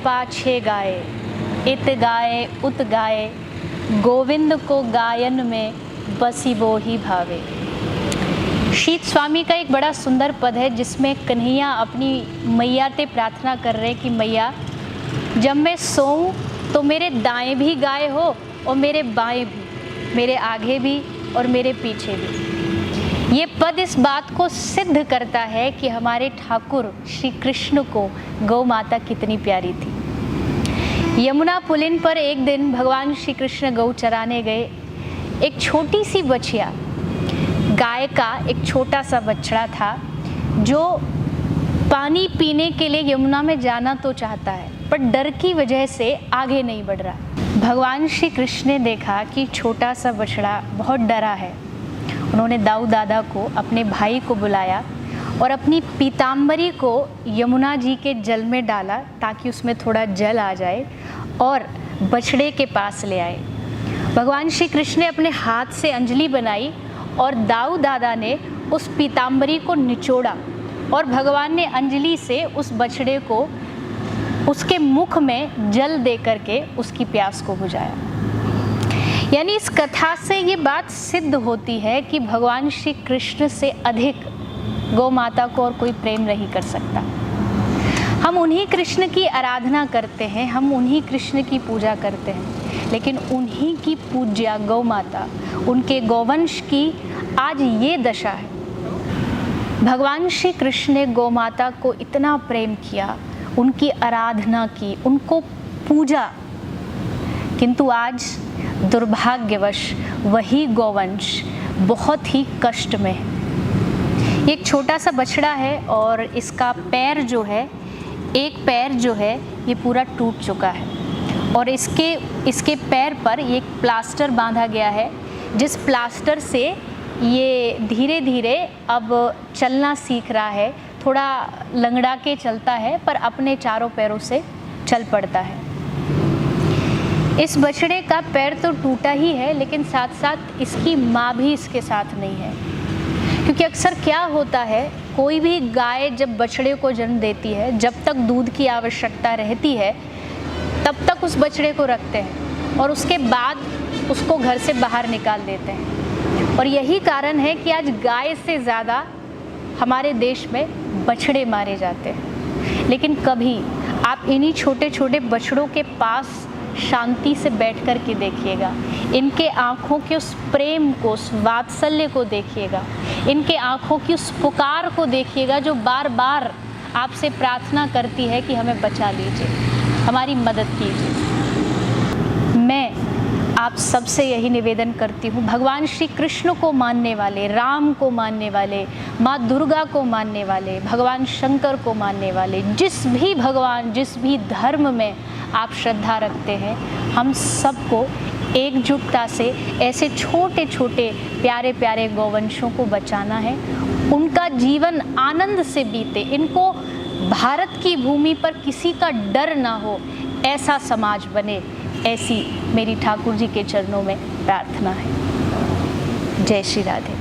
पाछे गाए, इत गाए उत गाए, गोविंद को गायन में बसी वो ही भावे। शीत स्वामी का एक बड़ा सुंदर पद है जिसमें कन्हैया अपनी मैया से प्रार्थना कर रहे कि मैया जब मैं सोऊं तो मेरे दाएं भी गाए हो और मेरे बाएं भी, मेरे आगे भी और मेरे पीछे भी। ये पद इस बात को सिद्ध करता है कि हमारे ठाकुर श्री कृष्ण को गौ माता कितनी प्यारी थी। यमुना पुलिन पर एक दिन भगवान श्री कृष्ण गौ चराने गए। एक छोटी सी बछिया, गाय का एक छोटा सा बछड़ा था जो पानी पीने के लिए यमुना में जाना तो चाहता है पर डर की वजह से आगे नहीं बढ़ रहा। भगवान श्री कृष्ण ने देखा कि छोटा सा बछड़ा बहुत डरा है। उन्होंने दाऊ दादा को, अपने भाई को बुलाया और अपनी पीताम्बरी को यमुना जी के जल में डाला ताकि उसमें थोड़ा जल आ जाए और बछड़े के पास ले आए। भगवान श्री कृष्ण ने अपने हाथ से अंजलि बनाई और दाऊ दादा ने उस पीताम्बरी को निचोड़ा और भगवान ने अंजलि से उस बछड़े को उसके मुख में जल दे करके उसकी प्यास को बुझाया। यानी इस कथा से ये बात सिद्ध होती है कि भगवान श्री कृष्ण से अधिक गौ माता को और कोई प्रेम नहीं कर सकता। हम उन्हीं कृष्ण की आराधना करते हैं, हम उन्हीं कृष्ण की पूजा करते हैं, लेकिन उन्हीं की पूज्या गौ माता, उनके गौवंश की आज ये दशा है। भगवान श्री कृष्ण ने गौ माता को इतना प्रेम किया, उनकी आराधना की, उनको पूजा, किंतु आज दुर्भाग्यवश वही गौवंश बहुत ही कष्ट में है। एक छोटा सा बछड़ा है और इसका पैर जो है, एक पैर जो है ये पूरा टूट चुका है और इसके पैर पर एक प्लास्टर बांधा गया है जिस प्लास्टर से ये धीरे धीरे अब चलना सीख रहा है। थोड़ा लंगड़ा के चलता है पर अपने चारों पैरों से चल पड़ता है। इस बछड़े का पैर तो टूटा ही है लेकिन साथ साथ इसकी माँ भी इसके साथ नहीं है, क्योंकि अक्सर क्या होता है, कोई भी गाय जब बछड़े को जन्म देती है, जब तक दूध की आवश्यकता रहती है तब तक उस बछड़े को रखते हैं और उसके बाद उसको घर से बाहर निकाल देते हैं। और यही कारण है कि आज गाय से ज़्यादा हमारे देश में बछड़े मारे जाते हैं। लेकिन कभी आप इन्हीं छोटे छोटे बछड़ों के पास शांति से बैठ कर के देखिएगा, इनके आँखों के उस प्रेम को, उस वात्सल्य को देखिएगा, इनके आँखों की उस पुकार को देखिएगा जो बार बार आपसे प्रार्थना करती है कि हमें बचा लीजिए, हमारी मदद कीजिए। मैं आप सबसे यही निवेदन करती हूँ, भगवान श्री कृष्ण को मानने वाले, राम को मानने वाले, माँ दुर्गा को मानने वाले, भगवान शंकर को मानने वाले, जिस भी भगवान, जिस भी धर्म में आप श्रद्धा रखते हैं, हम सबको एकजुटता से ऐसे छोटे छोटे प्यारे प्यारे गौवंशों को बचाना है। उनका जीवन आनंद से बीते, इनको भारत की भूमि पर किसी का डर ना हो, ऐसा समाज बने, ऐसी मेरी ठाकुर जी के चरणों में प्रार्थना है। जय श्री राधे।